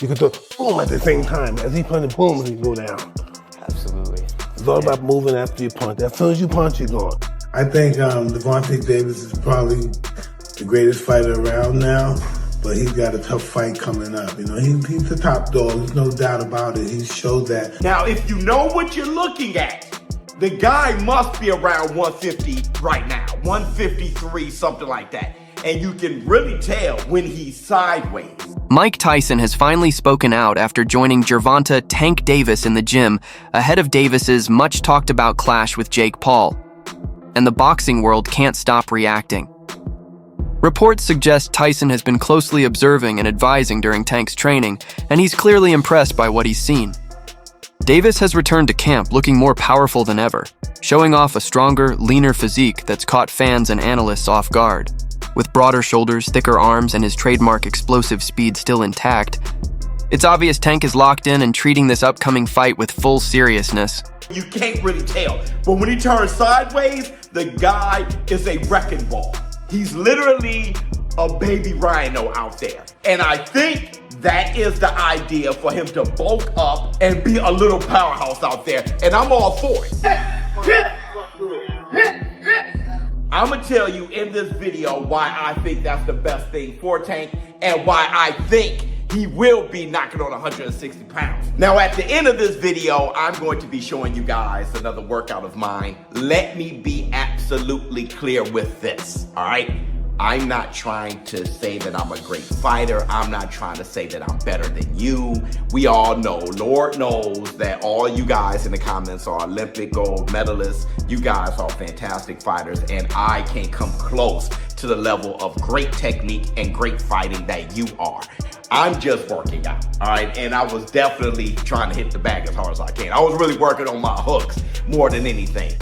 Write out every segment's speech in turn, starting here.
You can throw boom at the same time. As he punches, boom, he go down. Absolutely. It's all about moving after you punch. As soon as you punch, you're gone. I think Gervonta Davis is probably the greatest fighter around now, but he's got a tough fight coming up. You know, he's the top dog. There's no doubt about it. He showed that. Now, if you know what you're looking at, the guy must be around 150 right now, 153, something like that. And you can really tell when he's sideways. Mike Tyson has finally spoken out after joining Gervonta "Tank" Davis in the gym ahead of Davis's much-talked-about clash with Jake Paul. And the boxing world can't stop reacting. Reports suggest Tyson has been closely observing and advising during Tank's training, and he's clearly impressed by what he's seen. Davis has returned to camp looking more powerful than ever, showing off a stronger, leaner physique that's caught fans and analysts off guard. With broader shoulders, thicker arms, and his trademark explosive speed still intact, it's obvious Tank is locked in and treating this upcoming fight with full seriousness. You can't really tell, but when he turns sideways, the guy is a wrecking ball. He's literally a baby rhino out there. And I think that is the idea for him to bulk up and be a little powerhouse out there. And I'm all for it. I'm gonna tell you in this video why I think that's the best thing for Tank and why I think he will be knocking on 160 pounds. Now, at the end of this video, I'm going to be showing you guys another workout of mine. Let me be absolutely clear with this, all right? I'm not trying to say that I'm a great fighter. I'm not trying to say that I'm better than you. We all know, Lord knows, that all you guys in the comments are Olympic gold medalists. You guys are fantastic fighters, and I can't come close to the level of great technique and great fighting that you are. I'm just working out, all right? And I was definitely trying to hit the bag as hard as I can. I was really working on my hooks more than anything.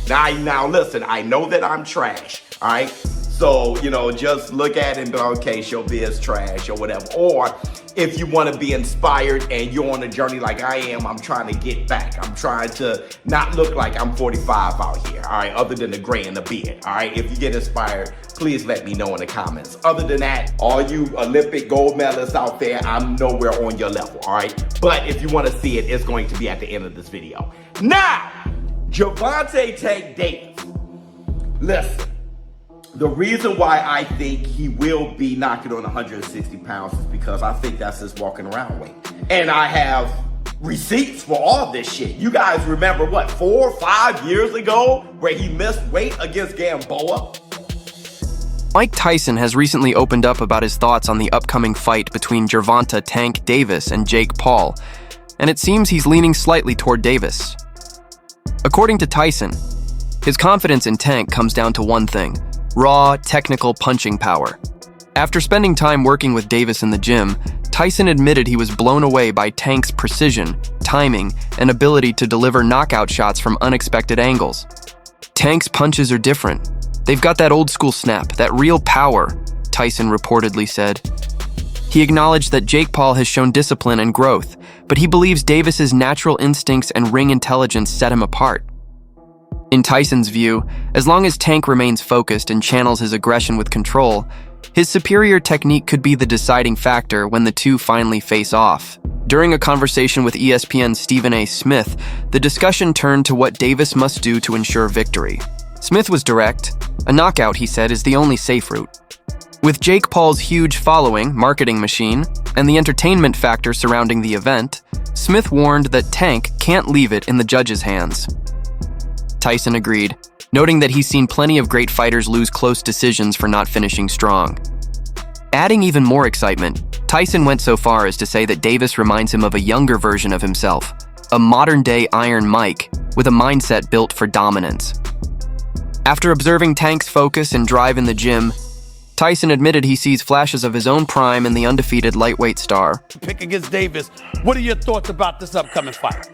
Now listen, I know that I'm trash, all right? So, you know, just look at it and be like, okay, Showbiz trash or whatever. Or if you want to be inspired and you're on a journey like I am, I'm trying to get back. I'm trying to not look like I'm 45 out here, all right? Other than the gray and the beard, all right? If you get inspired, please let me know in the comments. Other than that, all you Olympic gold medalists out there, I'm nowhere on your level, all right? But if you want to see it, it's going to be at the end of this video. Now, Gervonta "Tank" Davis. Listen, the reason why I think he will be knocking on 160 pounds is because I think that's his walking around weight. And I have receipts for all this shit. You guys remember what, 4 or 5 years ago where he missed weight against Gamboa? Mike Tyson has recently opened up about his thoughts on the upcoming fight between Gervonta "Tank" Davis and Jake Paul, and it seems he's leaning slightly toward Davis. According to Tyson, his confidence in Tank comes down to one thing: raw, technical punching power. After spending time working with Davis in the gym, Tyson admitted he was blown away by Tank's precision, timing, and ability to deliver knockout shots from unexpected angles. Tank's punches are different. They've got that old-school snap, that real power, Tyson reportedly said. He acknowledged that Jake Paul has shown discipline and growth, but he believes Davis's natural instincts and ring intelligence set him apart. In Tyson's view, as long as Tank remains focused and channels his aggression with control, his superior technique could be the deciding factor when the two finally face off. During a conversation with ESPN's Stephen A. Smith, the discussion turned to what Davis must do to ensure victory. Smith was direct. A knockout, he said, is the only safe route. With Jake Paul's huge following, marketing machine, and the entertainment factor surrounding the event, Smith warned that Tank can't leave it in the judges' hands. Tyson agreed, noting that he's seen plenty of great fighters lose close decisions for not finishing strong. Adding even more excitement, Tyson went so far as to say that Davis reminds him of a younger version of himself, a modern-day Iron Mike with a mindset built for dominance. After observing Tank's focus and drive in the gym, Tyson admitted he sees flashes of his own prime in the undefeated lightweight star. Pick against Davis. What are your thoughts about this upcoming fight?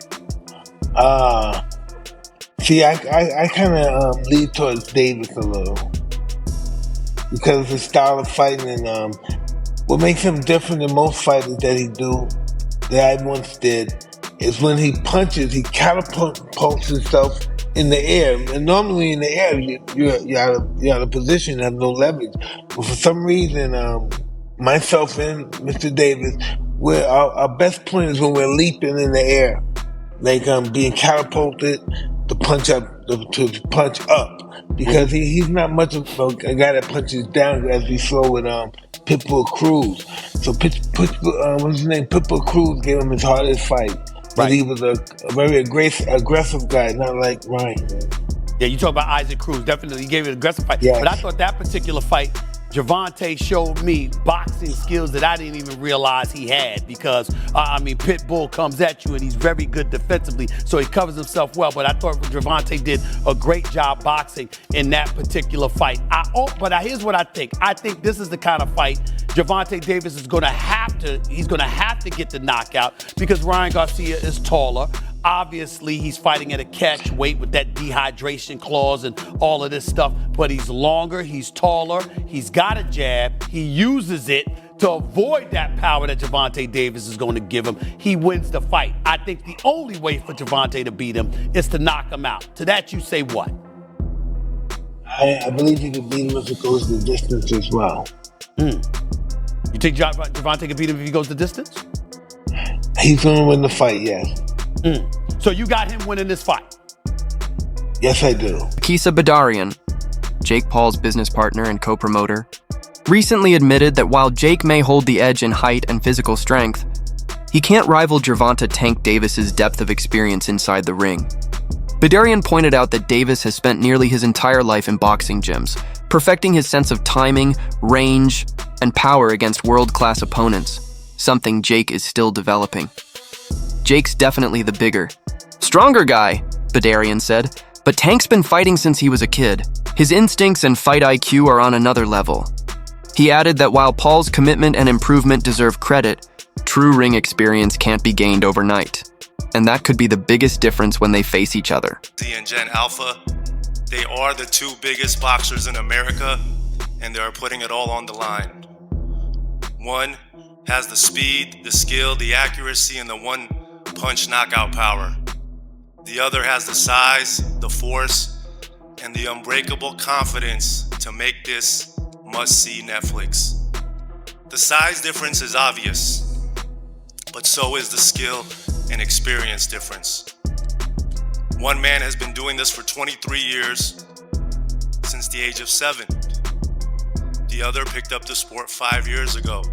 See, I kind of lead towards Davis a little because of his style of fighting and what makes him different than most fighters that I once did is when he punches, he catapults himself in the air. And normally in the air, you're out of position, you have no leverage. But for some reason, myself and Mr. Davis, our best point is when we're leaping in the air, like being catapulted to punch up, because he's not much of a guy that punches down as we saw with Pitbull Cruz. So what's his name? Pitbull Cruz gave him his hardest fight, but he was a very aggressive guy, not like Ryan. Yeah, you talk about Isaac Cruz. Definitely, he gave it an aggressive fight. Yes. But I thought that particular fight, Gervonta showed me boxing skills that I didn't even realize he had because, Pitbull comes at you and he's very good defensively, so he covers himself well. But I thought Gervonta did a great job boxing in that particular fight. Here's what I think. I think this is the kind of fight Gervonta Davis is going to have to get the knockout because Ryan Garcia is taller. Obviously, he's fighting at a catch weight with that dehydration clause and all of this stuff, but he's longer, he's taller, he's got a jab, he uses it to avoid that power that Gervonta Davis is going to give him. He wins the fight. I think the only way for Gervonta to beat him is to knock him out. To that, you say what? I believe he could beat him if it goes the distance as well. You think Gervonta can beat him if he goes the distance? He's going to win the fight, yes. So you got him winning this fight? Yes, I do. Kisa Badarian, Jake Paul's business partner and co-promoter, recently admitted that while Jake may hold the edge in height and physical strength, he can't rival Gervonta Tank Davis's depth of experience inside the ring. Badarian pointed out that Davis has spent nearly his entire life in boxing gyms, perfecting his sense of timing, range, and power against world-class opponents, something Jake is still developing. Jake's definitely the bigger, stronger guy, Badarian said, but Tank's been fighting since he was a kid. His instincts and fight IQ are on another level. He added that while Paul's commitment and improvement deserve credit, true ring experience can't be gained overnight. And that could be the biggest difference when they face each other. Z and Gen Alpha, they are the two biggest boxers in America, and they are putting it all on the line. One has the speed, the skill, the accuracy, and the one-punch knockout power. The other has the size, the force, and the unbreakable confidence to make this must-see Netflix. The size difference is obvious, but so is the skill and experience difference. One man has been doing this for 23 years, since the age of 7. The other picked up the sport 5 years ago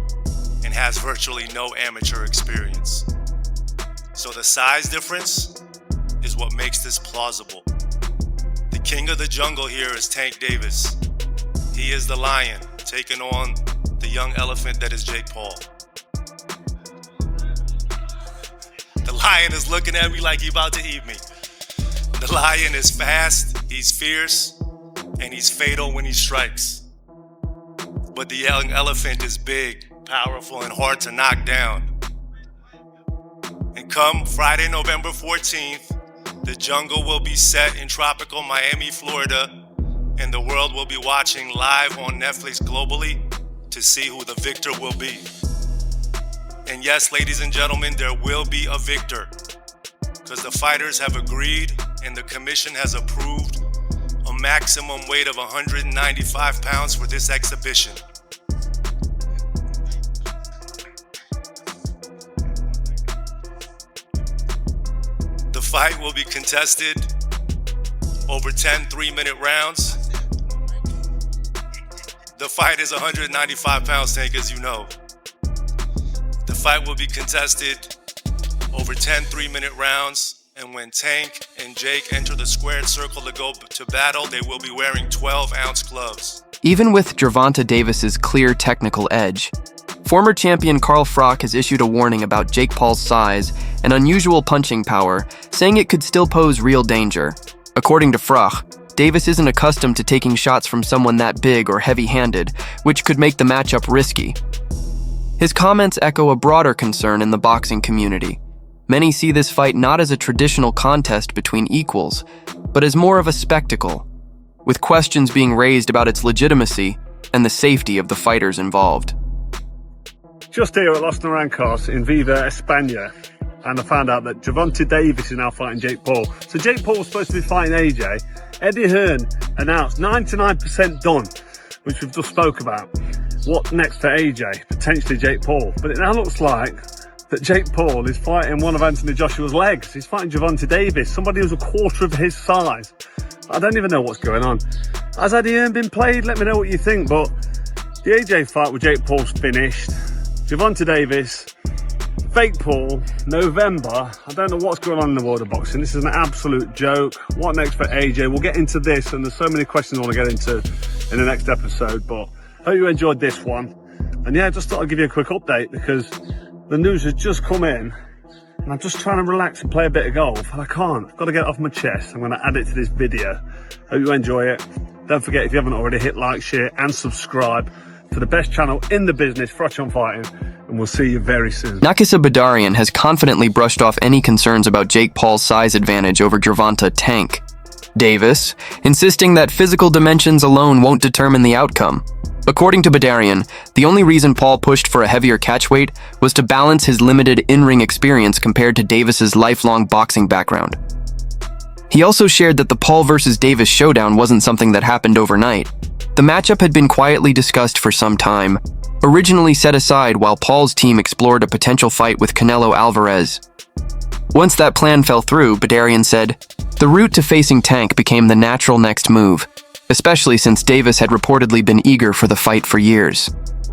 and has virtually no amateur experience. So the size difference is what makes this plausible. The king of the jungle here is Tank Davis. He is the lion, taking on the young elephant that is Jake Paul. The lion is looking at me like he's about to eat me. The lion is fast, he's fierce, and he's fatal when he strikes. But the young elephant is big, powerful, and hard to knock down. And come Friday, November 14th, the jungle will be set in tropical Miami, Florida, and the world will be watching live on Netflix globally to see who the victor will be. And yes, ladies and gentlemen, there will be a victor, because the fighters have agreed and the commission has approved a maximum weight of 195 pounds for this exhibition. The fight will be contested over 10 3-minute rounds. The fight is 195 pounds, Tank, as you know. The fight will be contested over 10 3-minute rounds, and when Tank and Jake enter the squared circle to go to battle, they will be wearing 12-ounce gloves. Even with Gervonta Davis's clear technical edge, former champion Carl Froch has issued a warning about Jake Paul's size and unusual punching power, saying it could still pose real danger. According to Froch, Davis isn't accustomed to taking shots from someone that big or heavy-handed, which could make the matchup risky. His comments echo a broader concern in the boxing community. Many see this fight not as a traditional contest between equals, but as more of a spectacle, with questions being raised about its legitimacy and the safety of the fighters involved. Just here at Los Naranjos in Viva, España. and I found out that Gervonta Davis is now fighting Jake Paul. So Jake Paul was supposed to be fighting AJ. Eddie Hearn announced 99% done, which we've just spoke about. What next for AJ? Potentially Jake Paul. But it now looks like that Jake Paul is fighting one of Anthony Joshua's legs. He's fighting Gervonta Davis, somebody who's a quarter of his size. I don't even know what's going on. Has Eddie Hearn been played? Let me know what you think. But the AJ fight with Jake Paul's finished. Gervonta Davis, fake Paul, November. I don't know what's going on in the world of boxing. This is an absolute joke. What next for AJ? We'll get into this, and there's so many questions I want to get into in the next episode. But I hope you enjoyed this one. And yeah, I just thought I'd give you a quick update because the news has just come in. And I'm just trying to relax and play a bit of golf, and I can't. I've got to get it off my chest. I'm going to add it to this video. Hope you enjoy it. Don't forget, if you haven't already, hit like, share, and subscribe to the best channel in the business, Frotch on Fighting, and we'll see you very soon. Nakisa Badarian has confidently brushed off any concerns about Jake Paul's size advantage over Gervonta Tank Davis, insisting that physical dimensions alone won't determine the outcome. According to Badarian, the only reason Paul pushed for a heavier catch weight was to balance his limited in-ring experience compared to Davis's lifelong boxing background. He also shared that the Paul versus Davis showdown wasn't something that happened overnight. The matchup had been quietly discussed for some time, originally set aside while Paul's team explored a potential fight with Canelo Alvarez. Once that plan fell through, Badarian said, the route to facing Tank became the natural next move, especially since Davis had reportedly been eager for the fight for years.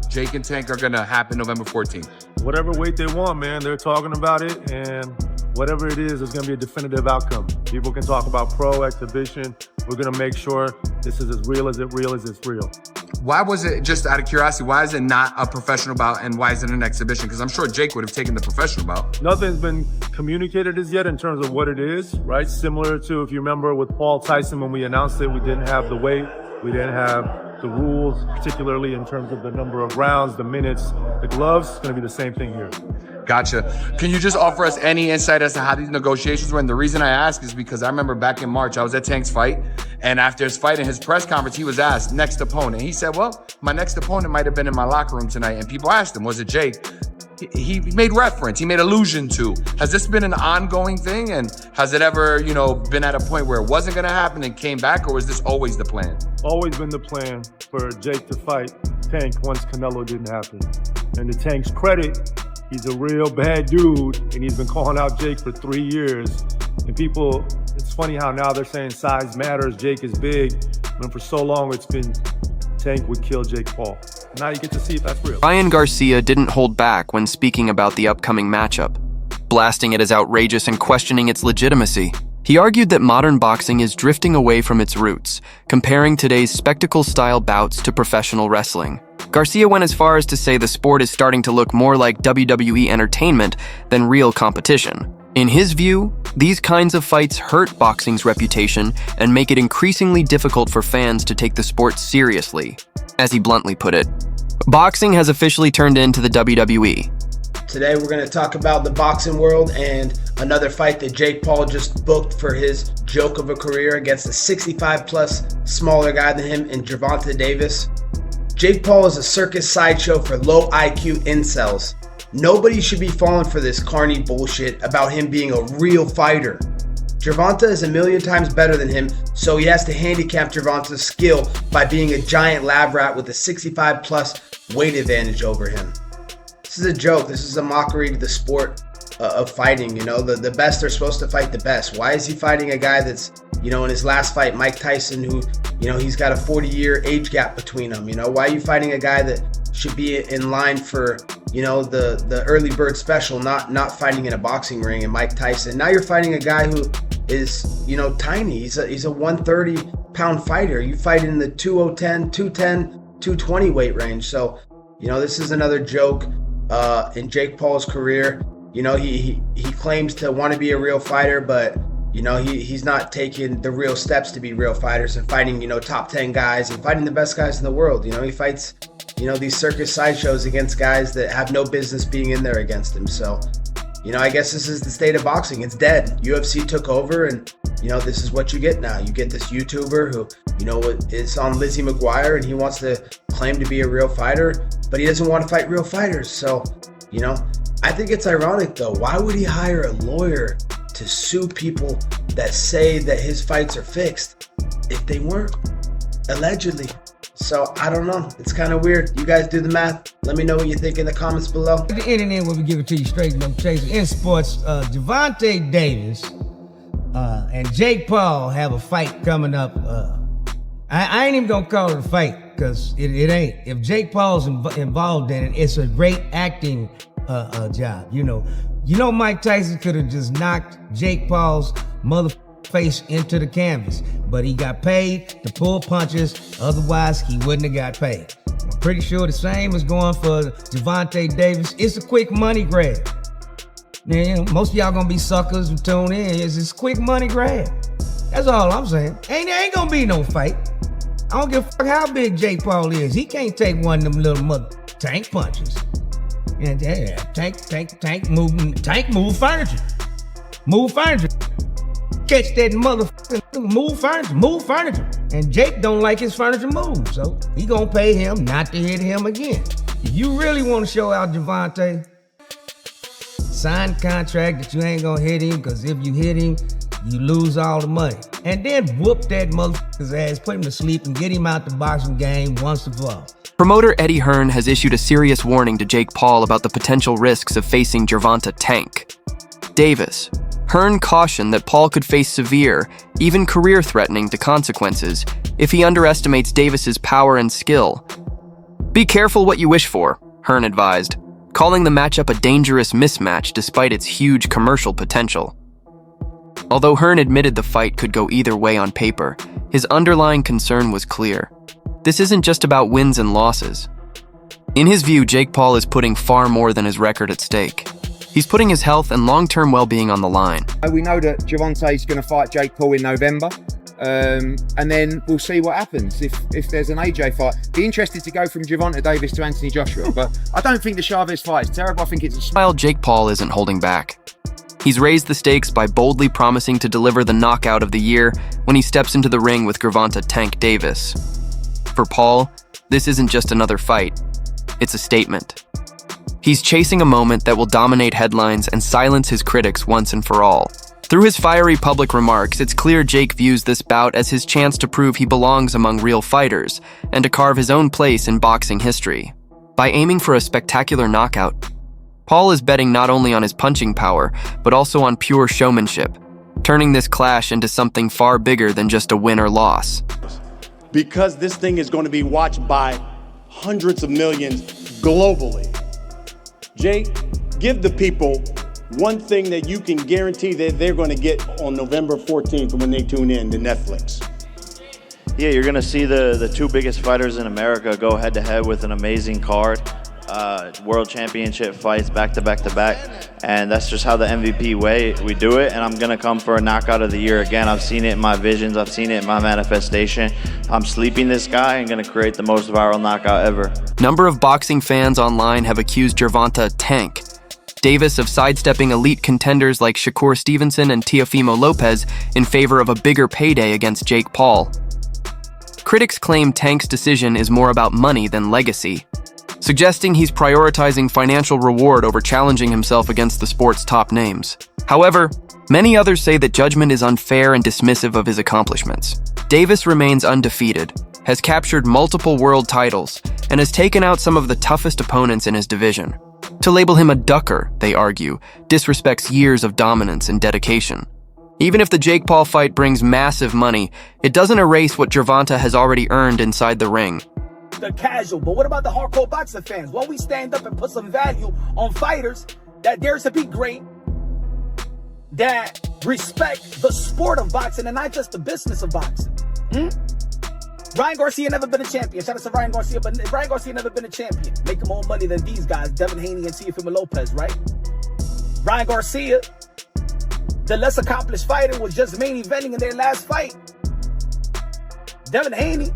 Jake and Tank are gonna happen November 14th. Whatever weight they want, man, they're talking about it, and whatever it is, it's gonna be a definitive outcome. People can talk about pro, exhibition. We're gonna make sure this is as real as it's real. Why was it, just out of curiosity, why is it not a professional bout and why is it an exhibition? Because I'm sure Jake would have taken the professional bout. Nothing's been communicated as yet in terms of what it is, right? Similar to, if you remember, with Paul Tyson, when we announced it, we didn't have the weight, we didn't have the rules, particularly in terms of the number of rounds, the minutes, the gloves. It's gonna be the same thing here. Gotcha. Can you just offer us any insight as to how these negotiations went? The reason I ask is because I remember back in March, I was at Tank's fight, and after his fight in his press conference, he was asked, next opponent. He said, well, my next opponent might have been in my locker room tonight, and people asked him, was it Jake? He made reference, he made allusion to. Has this been an ongoing thing, and has it ever, been at a point where it wasn't gonna happen and came back, or was this always the plan? Always been the plan for Jake to fight Tank once Canelo didn't happen. And to Tank's credit, he's a real bad dude, and he's been calling out Jake for 3 years. And people, it's funny how now they're saying size matters, Jake is big, when for so long it's been Tank would kill Jake Paul. Now you get to see if that's real. Ryan Garcia didn't hold back when speaking about the upcoming matchup, blasting it as outrageous and questioning its legitimacy. He argued that modern boxing is drifting away from its roots, comparing today's spectacle-style bouts to professional wrestling. Garcia went as far as to say the sport is starting to look more like WWE entertainment than real competition. In his view, these kinds of fights hurt boxing's reputation and make it increasingly difficult for fans to take the sport seriously. As he bluntly put it, boxing has officially turned into the WWE. Today we're going to talk about the boxing world and another fight that Jake Paul just booked for his joke of a career against a 65-plus smaller guy than him in Gervonta Davis. Jake Paul is a circus sideshow for low IQ incels. Nobody should be falling for this carny bullshit about him being a real fighter. Gervonta is a million times better than him, so he has to handicap Gervonta's skill by being a giant lab rat with a 65-plus weight advantage over him. This is a joke. This is a mockery to the sport of fighting. The best are supposed to fight the best. Why is he fighting a guy that's, in his last fight, Mike Tyson, who, he's got a 40-year age gap between them? Why are you fighting a guy that should be in line for, the early bird special, not fighting in a boxing ring, and Mike Tyson? Now you're fighting a guy who is, tiny. He's a 130-pound fighter. You fight in the 210, 210, 220 weight range. So, this is another joke in Jake Paul's career. He claims to want to be a real fighter, but he's not taking the real steps to be real fighters and fighting top 10 guys and fighting the best guys in the world. He fights these circus sideshows against guys that have no business being in there against him. So I guess this is the state of boxing. It's dead. UFC took over, and this is what you get now. You get this YouTuber who is on Lizzie McGuire, and he wants to claim to be a real fighter, but he doesn't want to fight real fighters. So I think it's ironic though. Why would he hire a lawyer to sue people that say that his fights are fixed if they weren't? Allegedly. So I don't know. It's kind of weird. You guys do the math. Let me know what you think in the comments below. At the internet, where we give it to you straight, no chaser. In sports, Gervonta Davis and Jake Paul have a fight coming up. I ain't even gonna call it a fight because it ain't. If Jake Paul's involved in it, it's a great acting job. You know, Mike Tyson could have just knocked Jake Paul's face into the canvas, but he got paid to pull punches. Otherwise, he wouldn't have got paid. I'm pretty sure the same is going for Gervonta Davis. It's a quick money grab. Now, you know, most of y'all gonna be suckers and tune in. It's this quick money grab. That's all I'm saying. Ain't gonna be no fight. I don't give a fuck how big Jake Paul is. He can't take one of them little mother tank punches. And yeah, tank move furniture. Move furniture. Catch that motherfucking move furniture. And Jake don't like his furniture moved, so he gonna pay him not to hit him again. If you really want to show out Gervonta, sign a contract that you ain't gonna hit him, because if you hit him, you lose all the money. And then whoop that motherfucker's ass, put him to sleep, and get him out the boxing game once and for all. Promoter Eddie Hearn has issued a serious warning to Jake Paul about the potential risks of facing Gervonta Tank Davis. Hearn cautioned that Paul could face severe, even career-threatening consequences if he underestimates Davis's power and skill. Be careful what you wish for, Hearn advised, calling the matchup a dangerous mismatch despite its huge commercial potential. Although Hearn admitted the fight could go either way on paper, his underlying concern was clear. This isn't just about wins and losses. In his view, Jake Paul is putting far more than his record at stake. He's putting his health and long-term well-being on the line. We know that Gervonta is going to fight Jake Paul in November, and then we'll see what happens if there's an AJ fight. Be interested to go from Gervonta Davis to Anthony Joshua, but I don't think the Chavez fight is terrible. I think it's While Jake Paul isn't holding back. He's raised the stakes by boldly promising to deliver the knockout of the year when he steps into the ring with Gervonta Tank Davis. For Paul, this isn't just another fight. It's a statement. He's chasing a moment that will dominate headlines and silence his critics once and for all. Through his fiery public remarks, it's clear Jake views this bout as his chance to prove he belongs among real fighters and to carve his own place in boxing history. By aiming for a spectacular knockout, Paul is betting not only on his punching power, but also on pure showmanship, turning this clash into something far bigger than just a win or loss. Because this thing is going to be watched by hundreds of millions globally. Jake, give the people one thing that you can guarantee that they're going to get on November 14th when they tune in to Netflix. Yeah, you're going to see the two biggest fighters in America go head-to-head with an amazing card. World championship fights back-to-back, and that's just how the MVP way we do it, and I'm going to come for a knockout of the year again. I've seen it in my visions. I've seen it in my manifestation. I'm sleeping this guy and going to create the most viral knockout ever. Number of boxing fans online have accused Gervonta Tank Davis of sidestepping elite contenders like Shakur Stevenson and Teofimo Lopez in favor of a bigger payday against Jake Paul. Critics claim Tank's decision is more about money than legacy, suggesting he's prioritizing financial reward over challenging himself against the sport's top names. However, many others say that judgment is unfair and dismissive of his accomplishments. Davis remains undefeated, has captured multiple world titles, and has taken out some of the toughest opponents in his division. To label him a ducker, they argue, disrespects years of dominance and dedication. Even if the Jake Paul fight brings massive money, it doesn't erase what Gervonta has already earned inside the ring. The casual, but what about the hardcore boxing fans? Won't we stand up and put some value on fighters that dare to be great, that respect the sport of boxing and not just the business of boxing? Ryan Garcia never been a champion. Shout out to Ryan Garcia, but Ryan Garcia never been a champion. Making more money than these guys, Devin Haney and Teofimo Lopez, right? Ryan Garcia, the less accomplished fighter, was just main eventing in their last fight. Devin Haney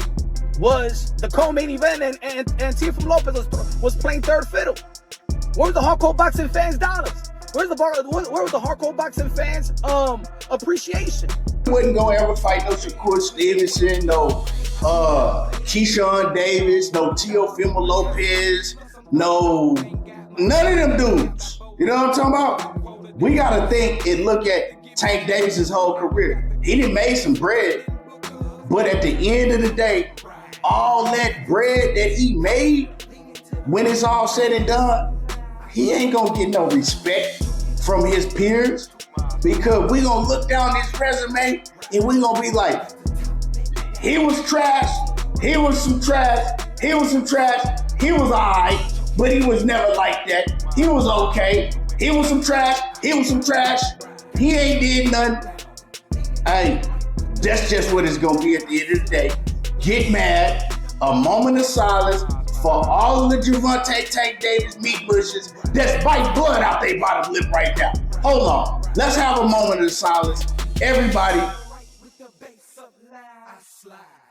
was the co-main event, and Teofimo Lopez was playing third fiddle. Where's the hardcore boxing fans' dollars? Where was the hardcore boxing fans' appreciation? Wasn't gonna ever fight no Shakur Stevenson, no Keyshawn Davis, no Teofimo Lopez, none of them dudes. You know what I'm talking about? We got to think and look at Tank Davis's whole career. He done made some bread, but at the end of the day, all that bread that he made, when it's all said and done, he ain't gonna get no respect from his peers, because we gonna look down his resume and we gonna be like, he was trash, he was some trash, he was some trash, he was alright, but he was never like that. He was okay. He was some trash, he was some trash, he ain't did nothing. Hey, that's just what it's gonna be at the end of the day. Get mad, a moment of silence for all of the Gervonta Tank Davis meat bushes that's biting blood out their bottom lip right now. Hold on, let's have a moment of silence. Everybody,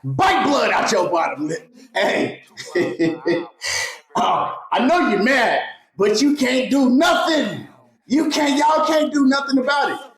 bite blood out your bottom lip. Hey, I know you're mad, but you can't do nothing. Y'all can't do nothing about it.